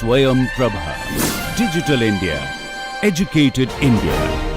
SwayamPrabha. Digital India. Educated India.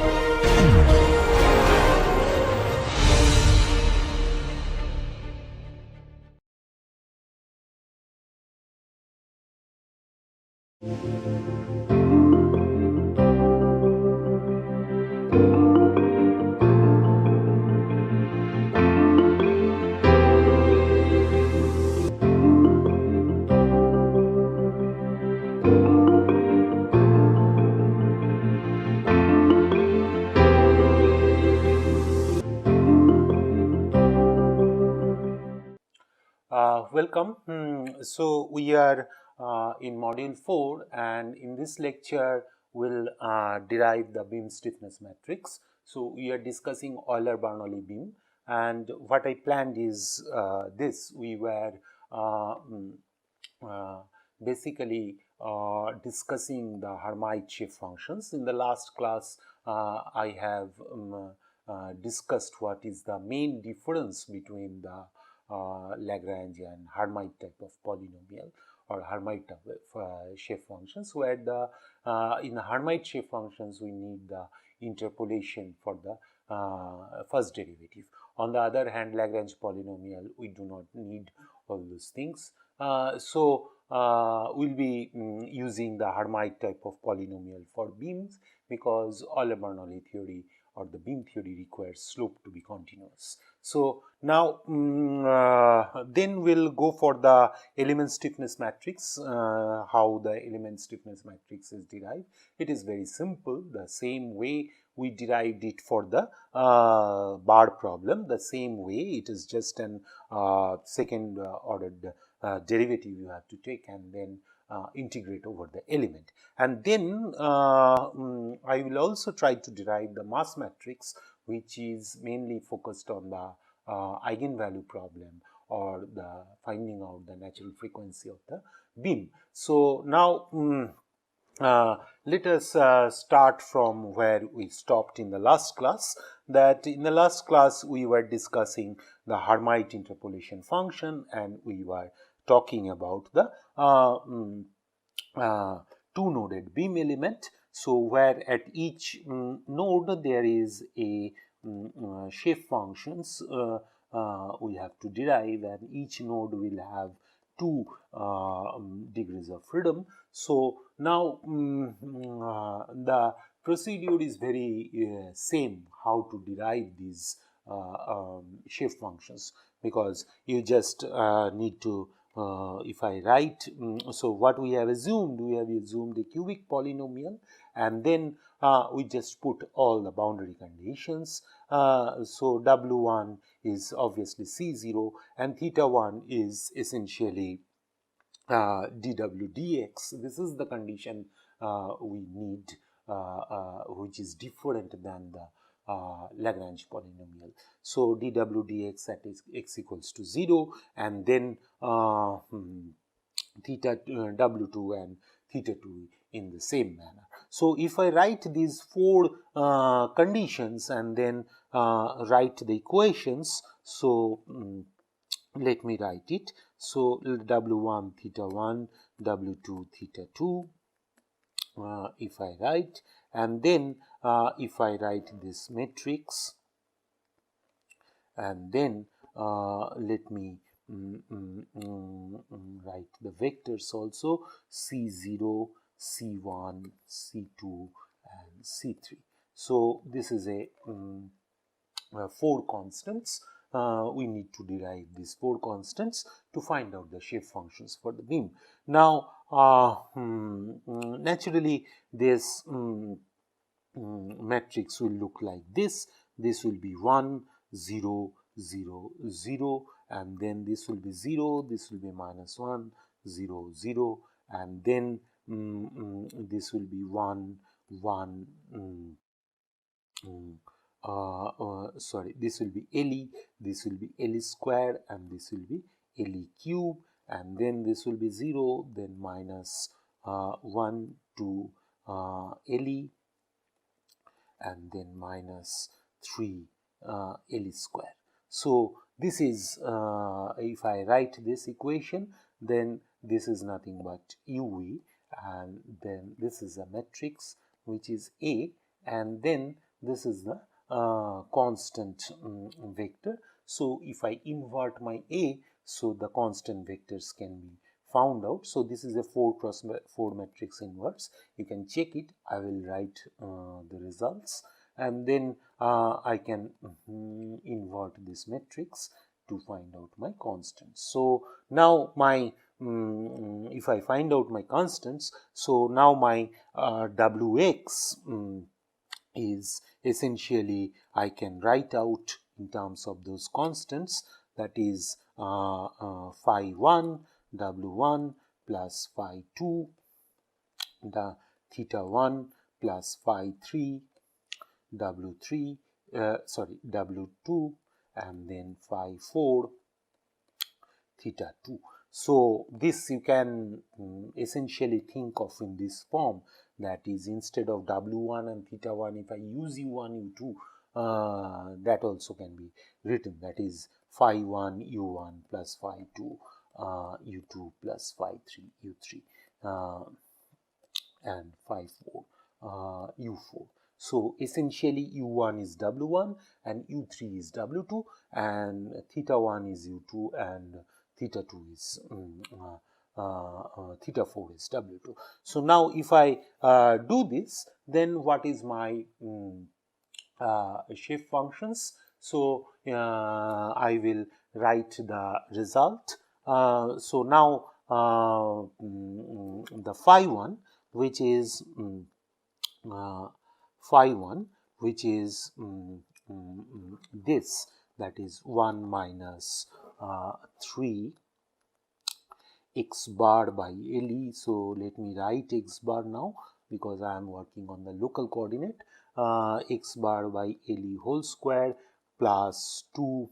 Welcome. So we are in module 4, and in this lecture we'll derive the beam stiffness matrix. So we are discussing Euler-Bernoulli beam, and what I planned is this: we were basically discussing the Hermite shape functions. In the last class I have discussed what is the main difference between the Lagrange and Hermite type of polynomial or Hermite type of shape functions, where the in the Hermite shape functions we need the interpolation for the first derivative. On the other hand, Lagrange polynomial we do not need all those things. So we'll be using the Hermite type of polynomial for beams, because Euler-Bernoulli theory or the beam theory requires slope to be continuous. So now then we'll go for the element stiffness matrix. How the element stiffness matrix is derived? It is very simple. The same way we derived it for the bar problem, the same way it is just an second ordered derivative you have to take and then integrate over the element. And then I will also try to derive the mass matrix, which is mainly focused on the eigenvalue problem or the finding out the natural frequency of the beam. So now let us start from where we stopped in the last class. That in the last class we were discussing the Hermite interpolation function, and we were talking about the two-noded beam element. So where at each node there is a shape functions we have to derive, and each node will have two degrees of freedom. So now the procedure is very same how to derive these shape functions, because you just need to if I write, so what we have assumed a cubic polynomial, and then we just put all the boundary conditions. So W1 is obviously C0, and theta 1 is essentially dw dx. This is the condition we need, which is different than the Lagrange polynomial. So dw dx at x equals to 0, and then theta w2 and theta 2 in the same manner. So if I write these four conditions and then write the equations, so let me write it. So w1 theta 1, w2 theta 2, if I write, and then if I write this matrix, and then let me write the vectors also: C0, C1, C2 and C3. So this is a four constants. We need to derive these four constants to find out the shape functions for the beam. Now naturally this matrix will look like this. This will be 1, 0, 0, 0, and then this will be 0, this will be minus 1, 0, 0, and then this will be 1, 1, sorry, this will be LE, this will be LE square, and this will be LE cube, and then this will be 0, then minus 1 to LE, and then minus 3 LE square. So this is, if I write this equation, then this is nothing but UV, and then this is a matrix which is A, and then this is the constant vector. So if I invert my A, so the constant vectors can be found out. So this is a 4 cross 4 matrix inverse. You can check it. I will write the results, and then I can invert this matrix to find out my constants. So now my if I find out my constants, so now my Wx is essentially I can write out in terms of those constants, that is phi 1 W1 plus phi 2, the theta 1 plus phi 3 W3 W2, and then phi 4 theta 2. So this you can essentially think of in this form, that is, instead of W1 and theta 1, if I use U1 U2, that also can be written, that is phi 1 U1 plus phi 2 U2 plus phi 3 U3 and phi 4 U4. So essentially U1 is W1 and U3 is W2, and theta 1 is U2 and theta 2 is theta 4 is W2. So now if I do this, then what is my shape functions? So I will write the result. So now the phi 1, which is phi 1, which is this, that is 1 minus 3 x bar by LE. So let me write x bar now, because I am working on the local coordinate. X bar by LE whole square plus 2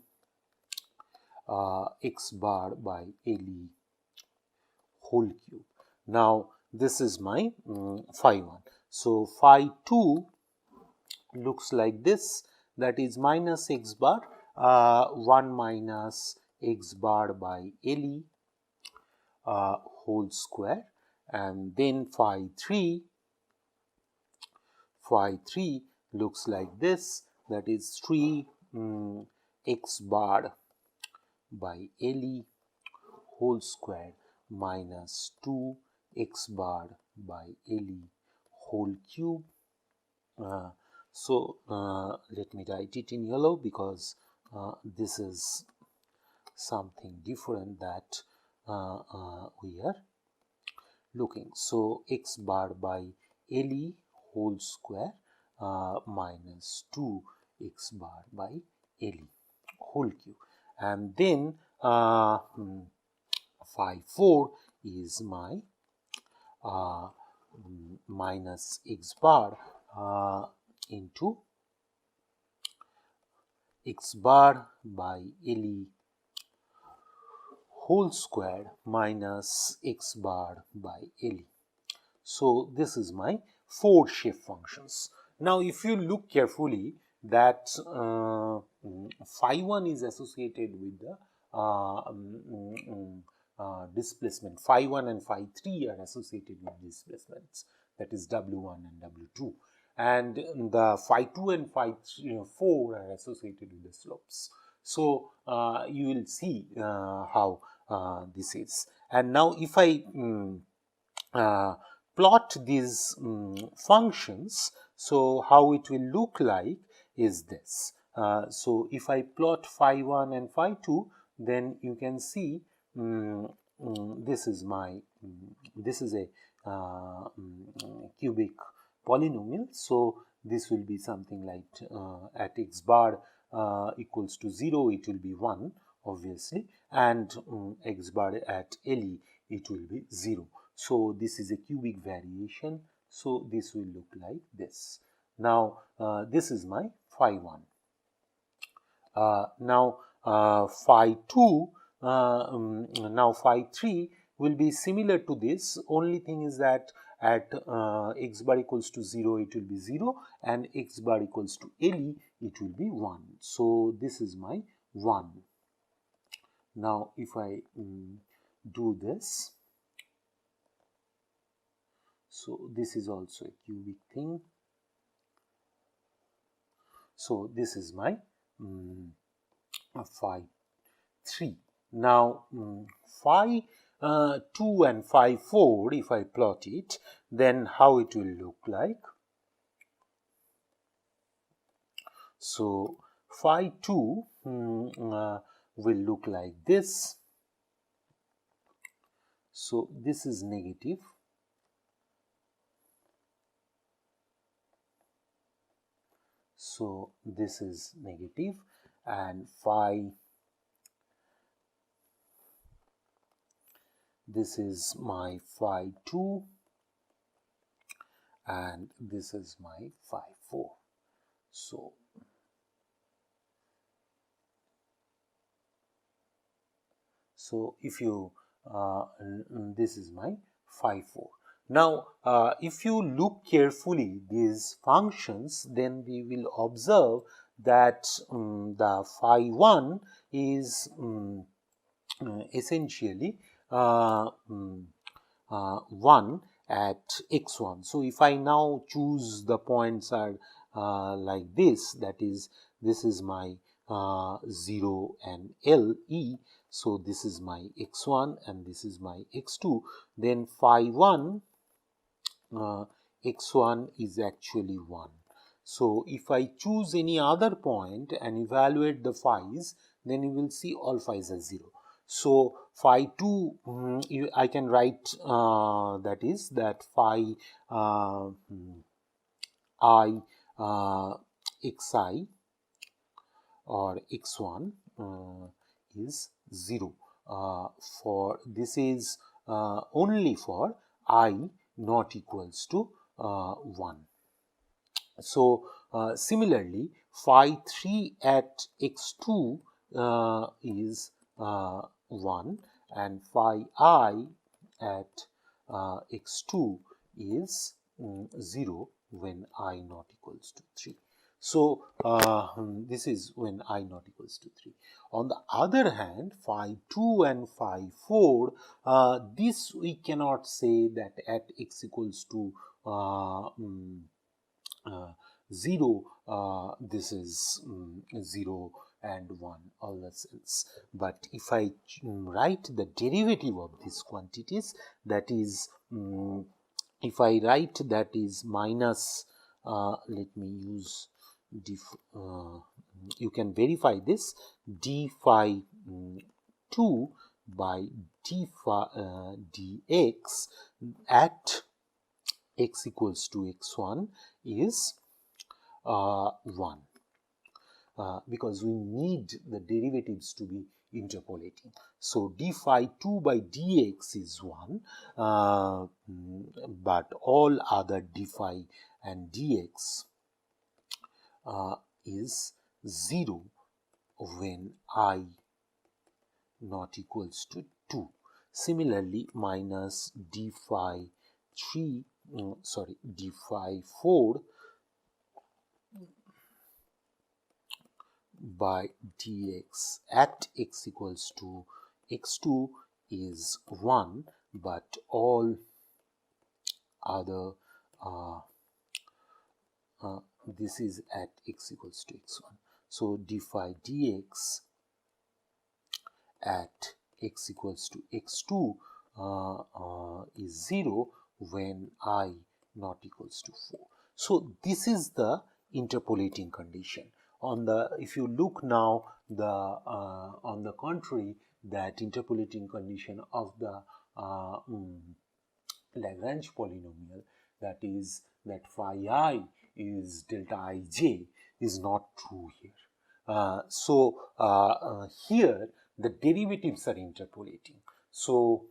x bar by LE whole cube. Now this is my phi 1. So phi 2 looks like this, that is minus x bar 1 minus x bar by LE whole square, and then phi 3 looks like this, that is 3 x bar by LE whole square minus 2 x bar by LE whole cube. So let me write it in yellow, because this is something different that we are looking. So x bar by LE whole square minus 2 x bar by LE whole cube, and then phi 4 is my minus x bar into x bar by LE whole square minus x bar by LE. So this is my 4 shape functions. Now if you look carefully, that phi 1 is associated with the displacement. Phi 1 and phi 3 are associated with displacements, that is W1 and W2, and the phi 2 and phi 4 are associated with the slopes. So you will see how this is. And now if I plot these functions, so how it will look like is this. So if I plot phi 1 and phi 2, then you can see this is my this is a cubic polynomial. So this will be something like at x bar equals to 0, it will be 1 obviously, and x bar at LE it will be 0. So this is a cubic variation. So this will look like this. Now this is my phi 1. Now phi 2, now phi 3 will be similar to this. Only thing is that at x bar equals to 0 it will be 0, and x bar equals to LE it will be 1. So this is my 1. Now if I do this, So this is also a cubic thing. So this is my phi 3. Now phi 2 and phi 4, if I plot it, then how it will look like? So phi 2 will look like this. So this is negative. So this is negative, and this is my phi 2, and this is my phi 4. So if you this is my phi 4. Now if you look carefully these functions, then we will observe that the phi 1 is essentially 1 at x1. So if I now choose the points are like this, that is, this is my 0 and L E. So this is my x1 and this is my x2. Then phi 1 x1 is actually 1. So if I choose any other point and evaluate the phi's, then you will see all phi's are 0. So phi 2 I can write that is that phi I xi or x1 is 0. For this is only for I not equals to 1. So similarly, phi 3 at x2 is 1, and phi I at x2 is 0 when I not equals to 3. So this is when I not equals to 3. On the other hand, phi 2 and phi 4, this we cannot say that at x equals to 0, this is 0 and 1 all the sense. But if I write the derivative of these quantities, that is if I write that is minus, let me use you can verify this, d phi 2 by d phi dx at x equals to x1 is 1, because we need the derivatives to be interpolating. So d phi 2 by dx is 1, but all other d phi and dx is 0 when I not equals to 2. Similarly, minus d phi 4 by dx at x equals to x2 is 1, but all other this is at x equals to x1. So d phi dx at x equals to x2 is 0 when I not equals to 4. So this is the interpolating condition. On the, if you look now, the on the contrary, that interpolating condition of the Lagrange polynomial, that is that phi I is delta ij, is not true here. Here the derivatives are interpolating. So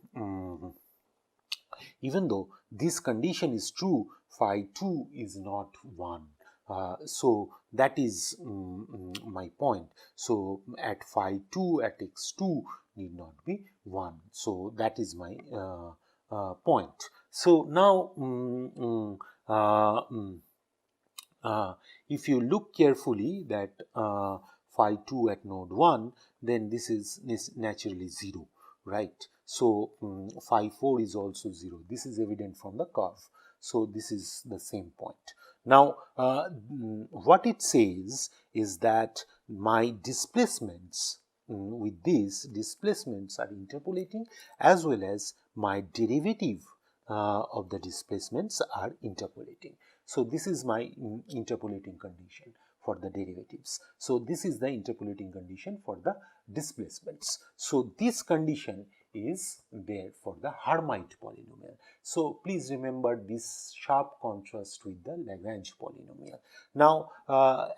even though this condition is true, phi 2 is not 1. So that is my point. So at phi 2 at x2 need not be 1. So that is my point. So now if you look carefully that phi 2 at node 1, then this is naturally 0, right? So phi 4 is also 0. This is evident from the curve. So this is the same point. Now what it says is that my displacements with these displacements are interpolating, as well as my derivative of the displacements are interpolating. So this is my interpolating condition for the derivatives. So this is the interpolating condition for the displacements. So this condition is there for the Hermite polynomial. So please remember this sharp contrast with the Lagrange polynomial. Now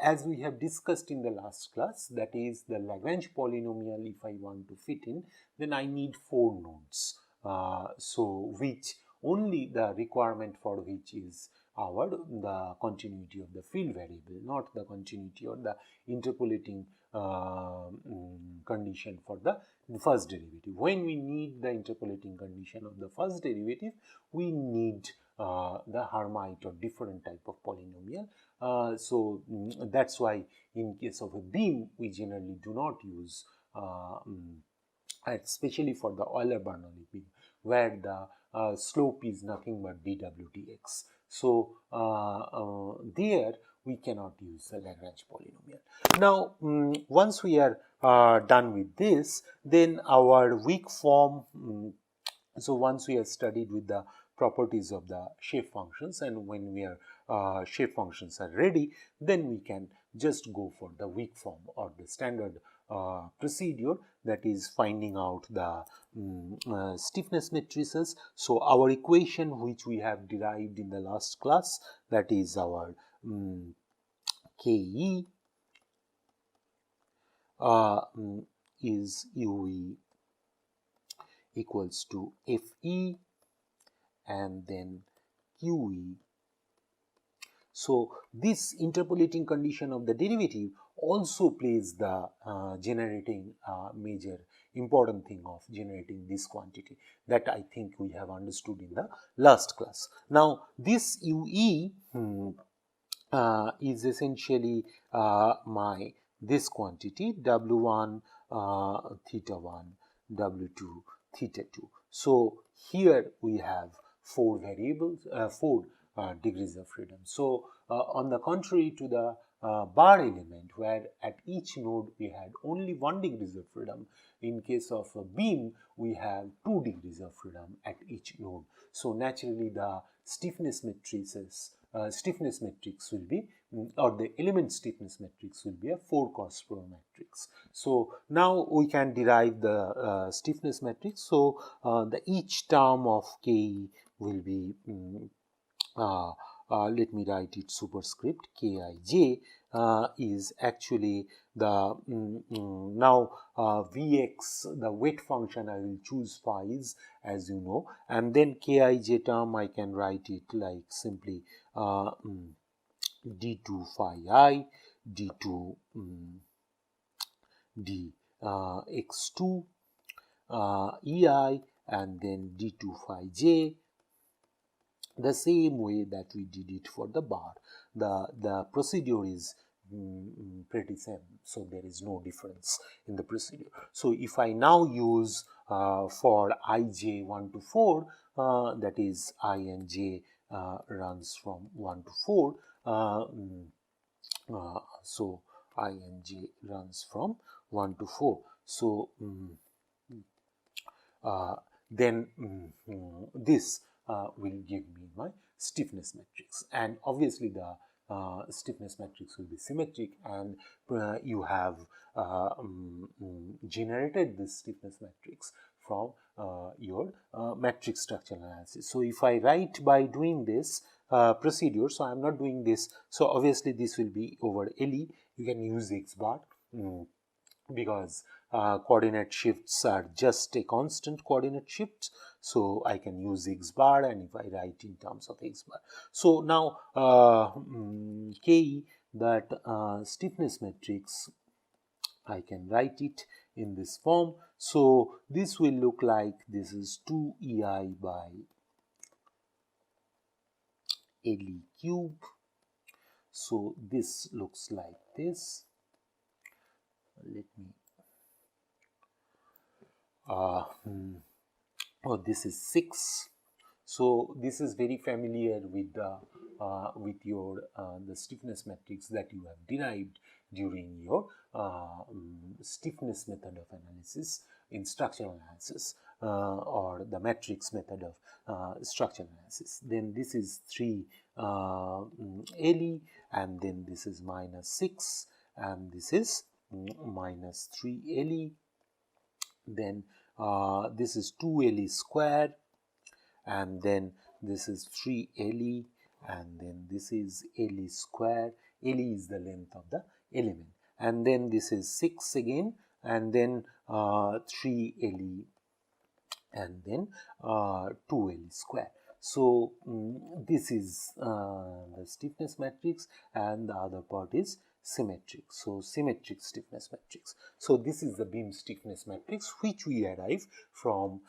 as we have discussed in the last class, that is the Lagrange polynomial, if I want to fit in, then I need 4 nodes. So which only the requirement for which is the continuity of the field variable, not the continuity or the interpolating condition for the first derivative. When we need the interpolating condition of the first derivative, we need the Hermite or different type of polynomial. So that's why in case of a beam, we generally do not use especially for the Euler-Bernoulli beam, where the slope is nothing but dwdx. So there we cannot use the Lagrange polynomial. Now once we are done with this, then our weak form, so once we have studied with the properties of the shape functions, and when we are shape functions are ready, then we can just go for the weak form or the standard procedure, that is finding out the stiffness matrices. So our equation which we have derived in the last class, that is our Ke is UE equals to Fe and then QE. So this interpolating condition of the derivative also plays the generating major important thing of generating this quantity, that I think we have understood in the last class. Now this UE is essentially my this quantity W1 theta 1 W2 theta 2. So here we have 4 variables, 4 degrees of freedom. So on the contrary to the bar element, where at each node we had only 1 degree of freedom, in case of a beam we have 2 degrees of freedom at each node. So naturally the stiffness matrices stiffness matrix will be, or the element stiffness matrix will be a 4 cross 4 matrix. So now we can derive the stiffness matrix. So the each term of Ke will be let me write it superscript Kij is actually the now Vx, the weight function, I will choose phi's, as you know, and then Kij term I can write it like simply d2 phi I, d2 dx2 ei, and then d2 phi j, the same way that we did it for the bar. The procedure is pretty same, so there is no difference in the procedure. So if I now use for ij 1 to 4, that is I and j runs from 1 to 4, so I and j runs from 1 to 4. So then this will give me my stiffness matrix, and obviously the stiffness matrix will be symmetric, and you have generated this stiffness matrix from your matrix structural analysis. So if I write by doing this procedure, so I am not doing this, so obviously this will be over LE. You can use X bar because coordinate shifts are just a constant coordinate shift, so I can use X bar, and if I write in terms of X bar. So now Ke, that stiffness matrix, I can write it in this form. So this will look like this is 2 EI by LE cube. So this looks like this. Let me oh, this is 6, So this is very familiar with the your the stiffness matrix that you have derived during your stiffness method of analysis in structural analysis or the matrix method of structural analysis. Then this is 3 LE, and then this is minus 6, and this is minus 3 LE. Then this is 2 LE square, and then this is 3 LE, and then this is LE square. LE is the length of the element, and then this is 6 again, and then 3 LE, and then 2 LE square. So this is the stiffness matrix, and the other part is symmetric. So symmetric stiffness matrix. So this is the beam stiffness matrix which we arrive from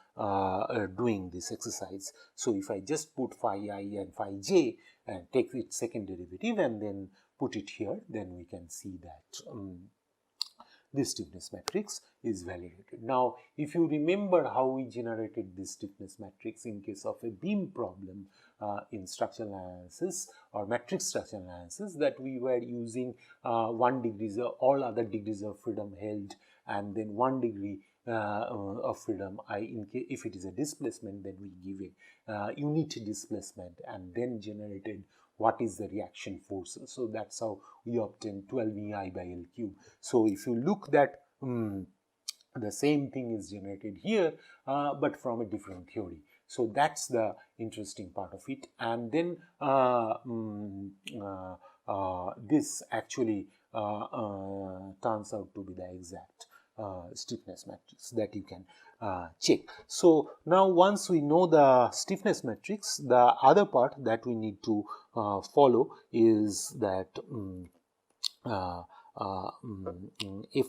doing this exercise. So if I just put phi I and phi j and take its second derivative and then put it here, then we can see that this stiffness matrix is validated. Now, if you remember how we generated this stiffness matrix in case of a beam problem in structural analysis or matrix structural analysis, that we were using 1 degree, all other degrees of freedom held, and then 1 degree of freedom. If it is a displacement, then we give a unit displacement and then generated what is the reaction force. So that's how we obtain 12 EI by L cube. So if you look that the same thing is generated here, but from a different theory. So that's the interesting part of it. And then this actually turns out to be the exact stiffness matrix that you can check. So now once we know the stiffness matrix, the other part that we need to follow is that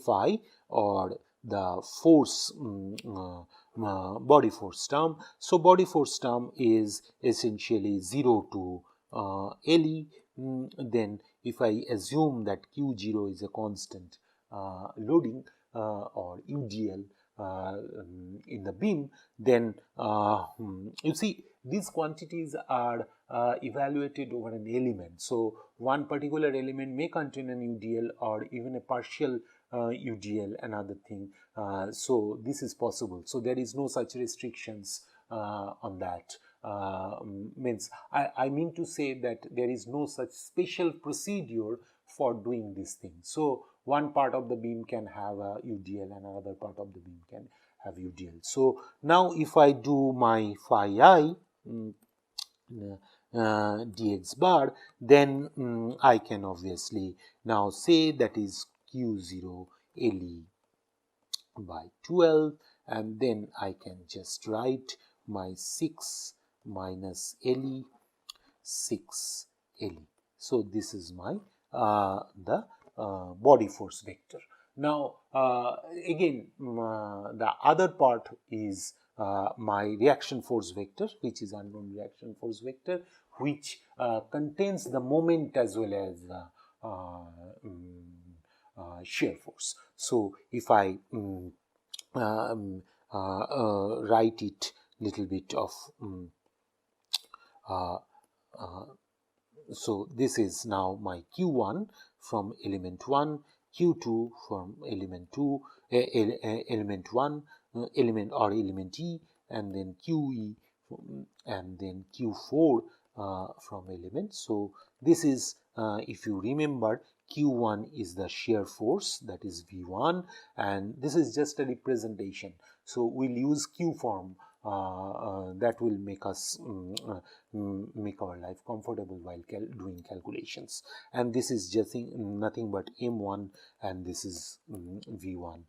Fi, or the force, body force term. So body force term is essentially 0 to LE. Then if I assume that Q0 is a constant loading or UDL in the beam, then you see these quantities are evaluated over an element. So one particular element may contain an UDL or even a partial UDL, another thing. So this is possible. So there is no such restrictions on that. Means I mean to say that there is no such special procedure for doing this thing. So one part of the beam can have a UDL and another part of the beam can have UDL. So now if I do my phi I dx bar, then I can obviously now say that is Q0 LE by 12, and then I can just write my 6 minus LE 6 LE. So this is my the body force vector. Now again the other part is my reaction force vector, which is unknown reaction force vector, which contains the moment as well as shear force. So if I write it little bit of so this is now my Q1 from element 1, Q2 from element 2, element 1, element or element E, and then QE, and then Q4 from element. So this is, if you remember, Q1 is the shear force, that is V1, and this is just a representation. So we'll use Q form. That will make us make our life comfortable while doing calculations. And this is just nothing but M1, and this is V1,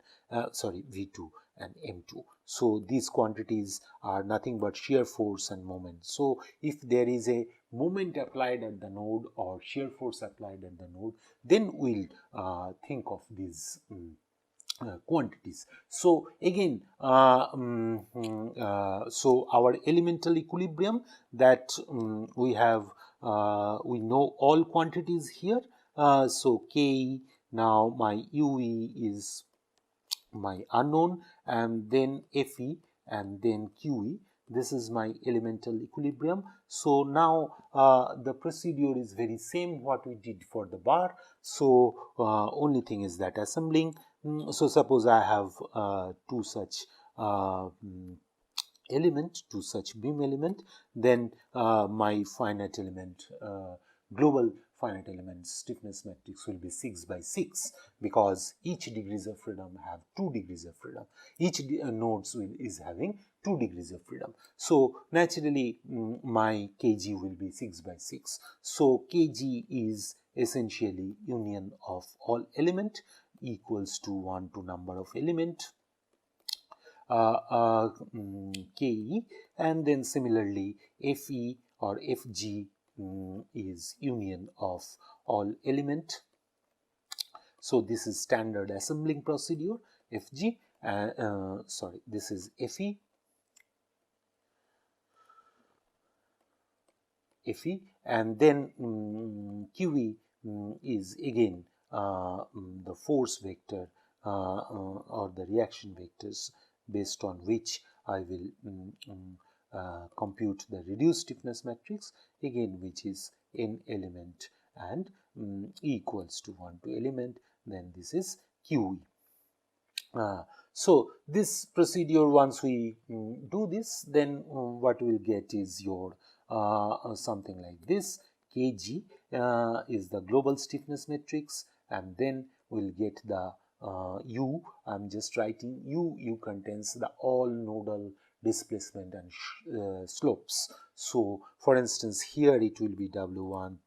sorry, V2 and M2. So these quantities are nothing but shear force and moment. So if there is a moment applied at the node or shear force applied at the node, then we'll think of these quantities. So again, so our elemental equilibrium, that we have, we know all quantities here. So Ke, now my Ue is my unknown, and then Fe, and then Qe, this is my elemental equilibrium. So now the procedure is very same what we did for the bar. So only thing is that assembling. So suppose I have two such element, to such beam element, then my finite element, global finite element stiffness matrix will be 6 by 6, because each degrees of freedom have 2 degrees of freedom. Each nodes is having 2 degrees of freedom. So naturally my kg will be 6 by 6. So kg is essentially union of all element equals to 1 to number of element Ke, and then similarly Fe or Fg is union of all element. So this is standard assembling procedure. Fg, this is Fe, and then Qe is again the force vector or the reaction vectors based on which I will compute the reduced stiffness matrix, again which is n element and equals to 1 to element, then this is Qe. So this procedure, once we do this, then what we'll get is your something like this. Kg is the global stiffness matrix, and then we'll get the U. I'm just writing U contains the all nodal displacement and slopes. So for instance, here it will be W1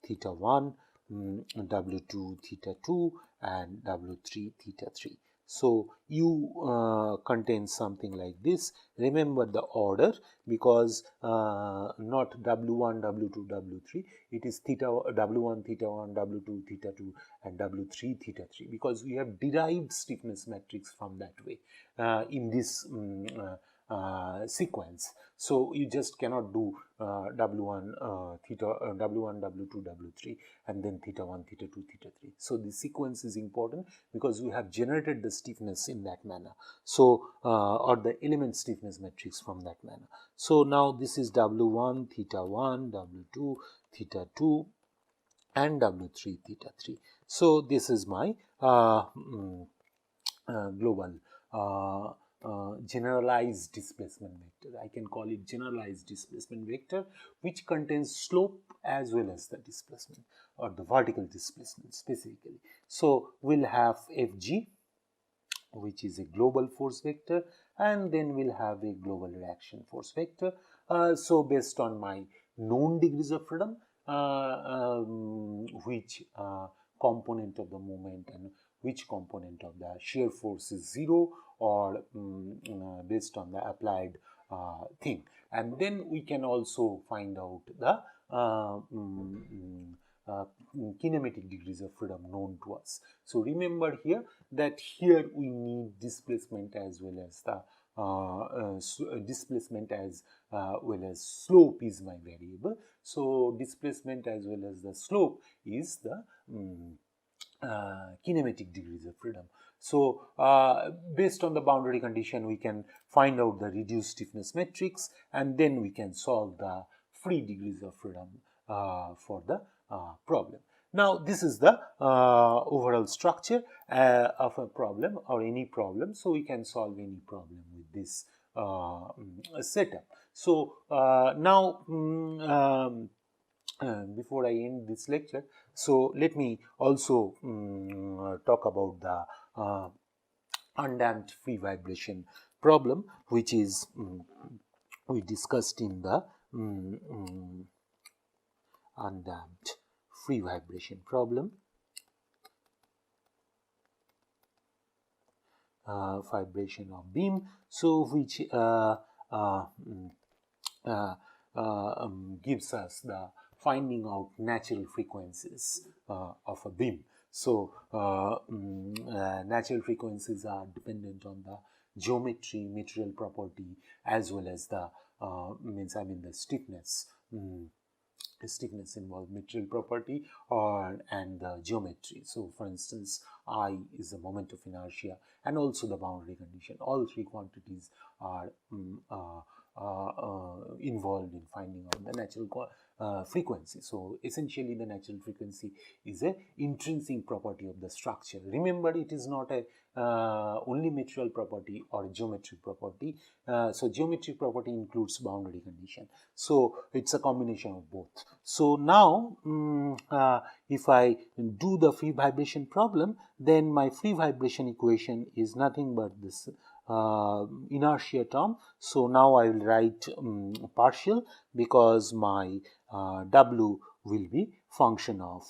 theta 1, W2 theta 2, and W3 theta 3. So U contains something like this. Remember the order, because not W1, W2, W3. It is theta W1 theta 1, W2 theta 2, and W3 theta 3, because we have derived stiffness matrix from that way in this sequence. So you just cannot do W1 theta W1 W2 W3 and then theta 1 theta 2 theta 3. So the sequence is important because we have generated the stiffness in that manner. So or the element stiffness matrix from that manner. So now this is W1 theta 1, W2 theta 2, and W3 theta 3. So this is my global generalized displacement vector. I can call it generalized displacement vector, which contains slope as well as the displacement or the vertical displacement specifically. So we'll have Fg, which is a global force vector, and then we'll have a global reaction force vector. So based on my known degrees of freedom, which component of the moment and which component of the shear force is 0, or based on the applied thing. And then we can also find out the kinematic degrees of freedom known to us. So remember here that here we need displacement as well as the displacement as well as slope is my variable. So displacement as well as the slope is the kinematic degrees of freedom. So based on the boundary condition, we can find out the reduced stiffness matrix, and then we can solve the free degrees of freedom for the problem. Now this is the overall structure of a problem or any problem. So we can solve any problem with this setup. So now before I end this lecture, so let me also talk about the undamped free vibration problem, which is we discussed in the undamped free vibration problem. Vibration of beam, so which gives us the finding out natural frequencies of a beam. So natural frequencies are dependent on the geometry, material property, as well as the the stiffness. Stiffness involves material property and the geometry. So for instance, I is the moment of inertia and also the boundary condition. All three quantities are involved in finding out the natural frequency. So essentially the natural frequency is a intrinsic property of the structure. Remember, it is not a only material property or geometric property. So geometric property includes boundary condition. So it's a combination of both. So now if I do the free vibration problem, then my free vibration equation is nothing but this inertia term. So now I will write partial, because my W will be function of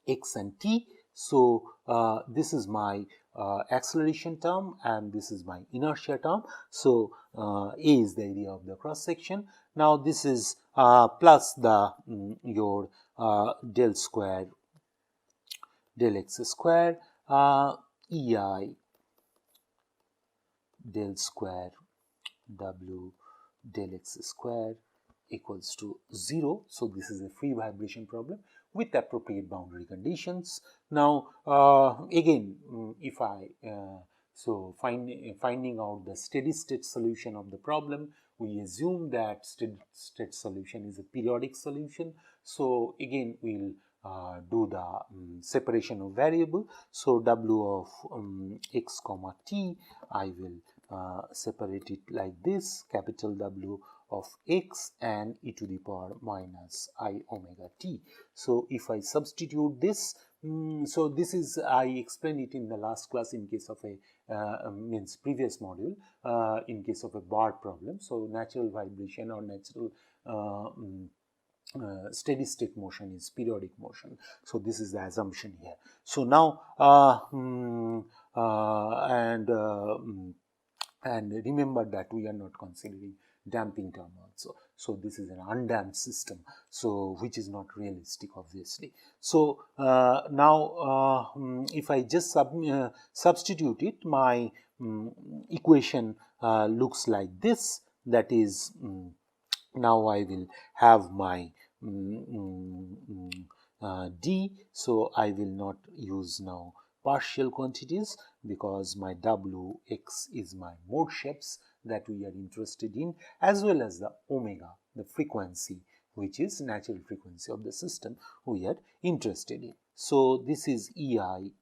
x and t. So this is my acceleration term and this is my inertia term. So A is the area of the cross section. Now this is plus the your del square del x square EI del square W del x square equals to 0. So this is a free vibration problem with appropriate boundary conditions. Now again, if I finding out the steady state solution of the problem, we assume that steady state solution is a periodic solution. So again we'll do the separation of variable. So W of x comma t, I will separate it like this, capital W of x and e to the power minus I omega t. So if I substitute this, so this is, I explained it in the last class in case of a means previous module, in case of a bar problem. So natural vibration or natural steady state motion is periodic motion. So this is the assumption here. So now and remember that we are not considering damping term also. So this is an undamped system, so which is not realistic obviously. So now if I just substitute it, my equation looks like this. That is, now I will have my d. So I will not use now partial quantities, because my W x is my mode shapes that we are interested in, as well as the omega, the frequency, which is natural frequency of the system we are interested in. So this is EI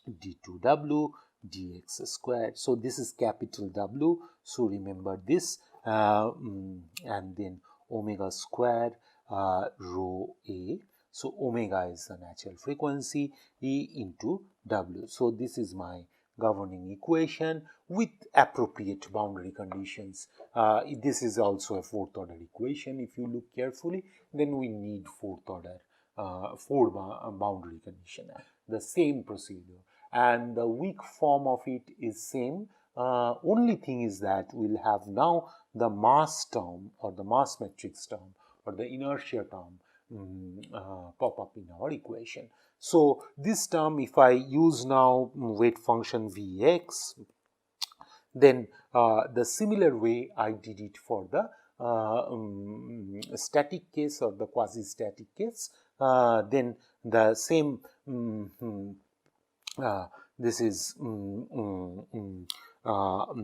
d2W dx squared. So this is capital W. So remember this, and then omega square rho A. So omega is the natural frequency, E into W. So this is my governing equation with appropriate boundary conditions. This is also a fourth order equation. If you look carefully, then we need fourth order boundary condition. The same procedure, and the weak form of it is same. Only thing is that we'll have now the mass term or the mass matrix term or the inertia term pop up in our equation. So this term, if I use now weight function Vx, then the similar way I did it for the static case or the quasi-static case, then the same this is when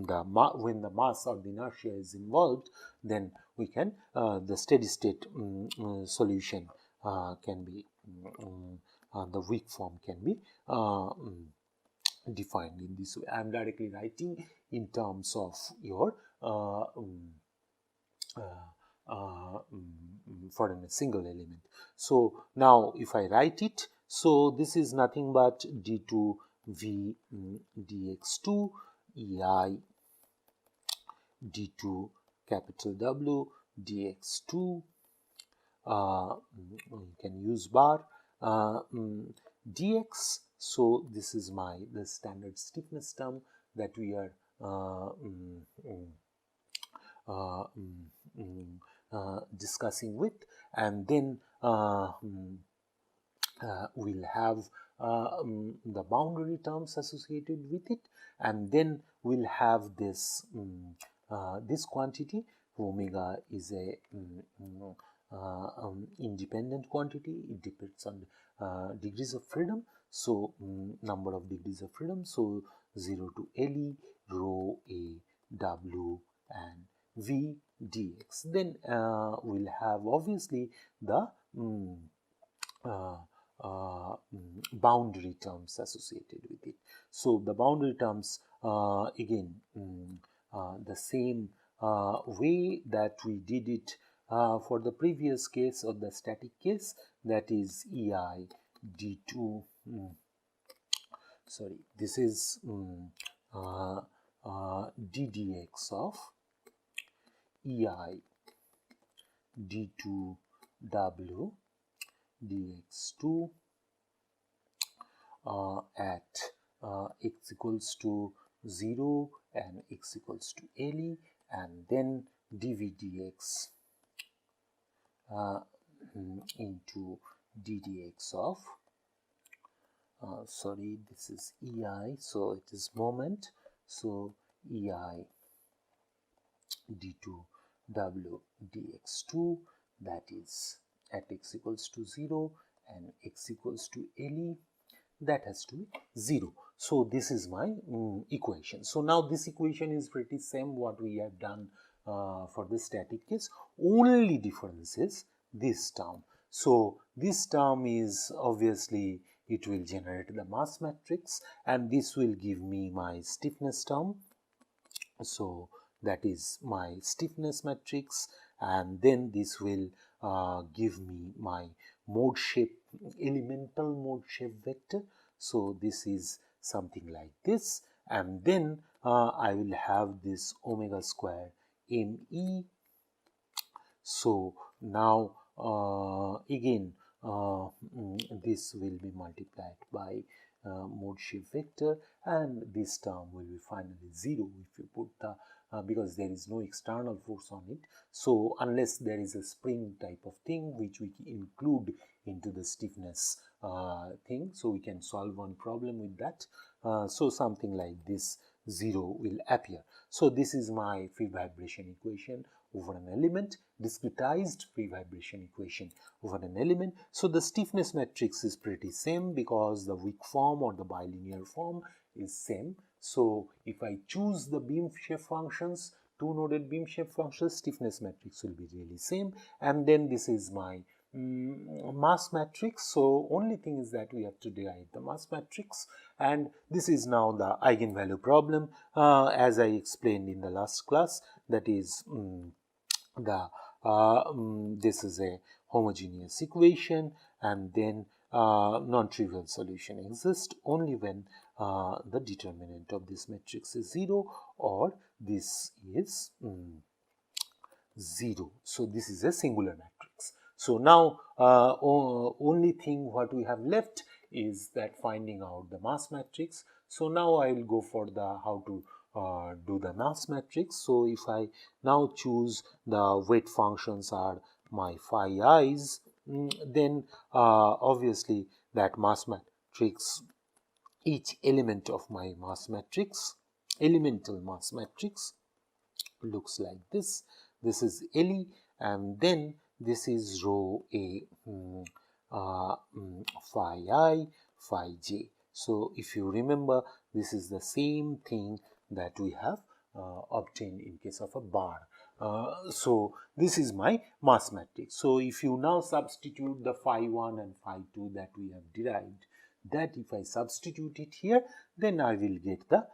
the mass or the inertia is involved, then we can the steady state solution can be the weak form can be defined in this way. I am directly writing in terms of your for a single element. So now if I write it, so this is nothing but d2 v dx2 ei d2 capital W dx2, you can use bar, dx. So this is the standard stiffness term that we are discussing with, and then we'll have the boundary terms associated with it, and then we'll have this this quantity. Omega is a independent quantity. It depends on degrees of freedom. So number of degrees of freedom, so 0 to LE, rho A, W and V dx. Then we'll have obviously the boundary terms associated with it. So the boundary terms again the same way that we did it for the previous case or the static case, that is EI d2 sorry, this is ddx of EI d2w dx2 at x equals to 0 and x equals to LE, and then dv dx into ddx of sorry, this is EI, so it is moment, so EI d2w dx2, that is at x equals to 0 and x equals to LE, that has to be 0. So this is my equation. So now this equation is pretty same what we have done for the static case. Only difference is this term. So this term is obviously it will generate the mass matrix, and this will give me my stiffness term. So that is my stiffness matrix, and then this will give me my mode shape, elemental mode shape vector. So this is something like this, and then I will have this omega square ME. So now again this will be multiplied by mode shape vector, and this term will be finally 0 if you put the because there is no external force on it. So unless there is a spring type of thing which we include into the stiffness thing, so we can solve one problem with that. So something like this 0 will appear. So this is my free vibration equation over an element, discretized free vibration equation over an element. So the stiffness matrix is pretty same because the weak form or the bilinear form is same. So if I choose the beam shape functions, two noded beam shape functions, stiffness matrix will be really same. And then this is my mass matrix. So only thing is that we have to derive the mass matrix, and this is now the eigenvalue problem as I explained in the last class. That is this is a homogeneous equation, and then non-trivial solution exists only when the determinant of this matrix is 0 or this is 0. So this is a singular matrix. So now only thing what we have left is that finding out the mass matrix. So now I will go for the how to do the mass matrix. So if I now choose the weight functions are my phi i's, then obviously that mass matrix, each element of my mass matrix, elemental mass matrix, looks like this. This is LE, and then this is rho A phi I, phi j. So if you remember, this is the same thing that we have obtained in case of a bar. So this is my mass matrix. So if you now substitute the phi 1 and phi 2 that we have derived, that if I substitute it here, then I will get the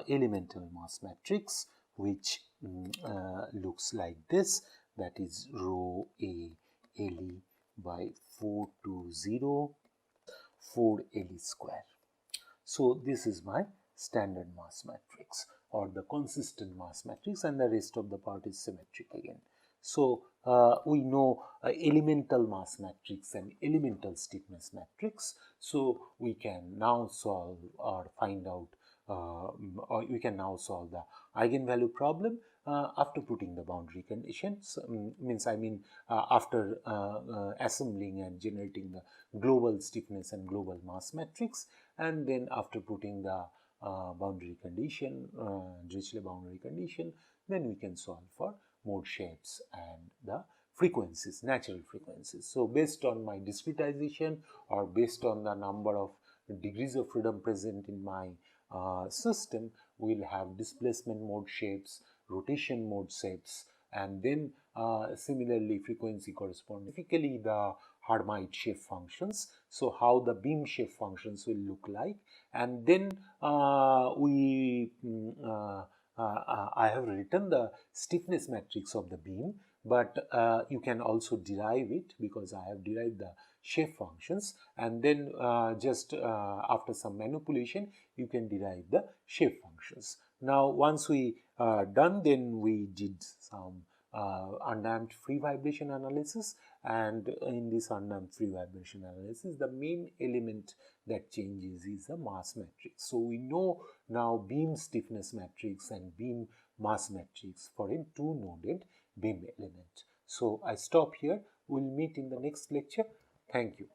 elemental mass matrix, which looks like this. That is rho A LE by 420 4 LE square. So this is my standard mass matrix or the consistent mass matrix, and the rest of the part is symmetric again. So we know elemental mass matrix and elemental stiffness matrix. So we can now solve or find out or we can now solve the eigenvalue problem after putting the boundary conditions, after assembling and generating the global stiffness and global mass matrix, and then after putting the boundary condition, Dirichlet boundary condition, then we can solve for mode shapes and the frequencies, natural frequencies. So based on my discretization or based on the number of degrees of freedom present in my system, we'll have displacement mode shapes, rotation mode shapes, and then similarly frequency corresponding. Typically the Hermite shape functions, so how the beam shape functions will look like, and then I have written the stiffness matrix of the beam, but you can also derive it because I have derived the shape functions, and then just after some manipulation you can derive the shape functions. Now once we done, then we did some undamped free vibration analysis, and in this undamped free vibration analysis the main element that changes is the mass matrix. So we know now beam stiffness matrix and beam mass matrix for a two-noded beam element. So I stop here. We'll meet in the next lecture. Thank you.